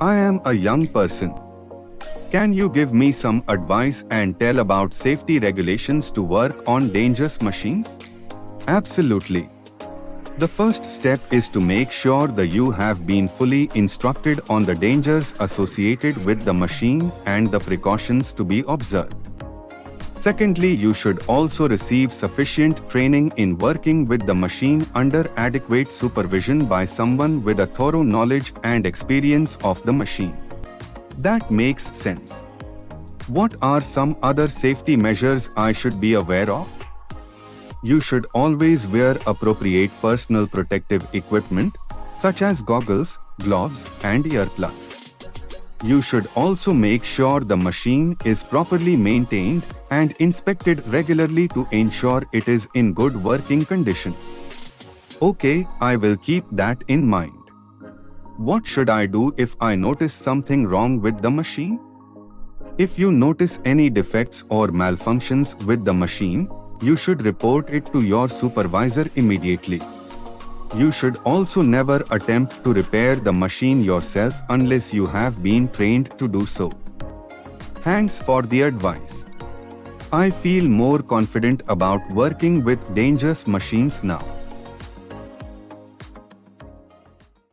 I am a young person. Can you give me some advice and tell about safety regulations to work on dangerous machines? Absolutely. The first step is to make sure that you have been fully instructed on the dangers associated with the machine and the precautions to be observed. Secondly, you should also receive sufficient training in working with the machine under adequate supervision by someone with a thorough knowledge and experience of the machine. That makes sense. What are some other safety measures I should be aware of? You should always wear appropriate personal protective equipment, such as goggles, gloves, and earplugs. You should also make sure the machine is properly maintained and inspected regularly to ensure it is in good working condition. Okay, I will keep that in mind. What should I do if I notice something wrong with the machine? If you notice any defects or malfunctions with the machine, you should report it to your supervisor immediately. You should also never attempt to repair the machine yourself unless you have been trained to do so. Thanks for the advice. I feel more confident about working with dangerous machines now.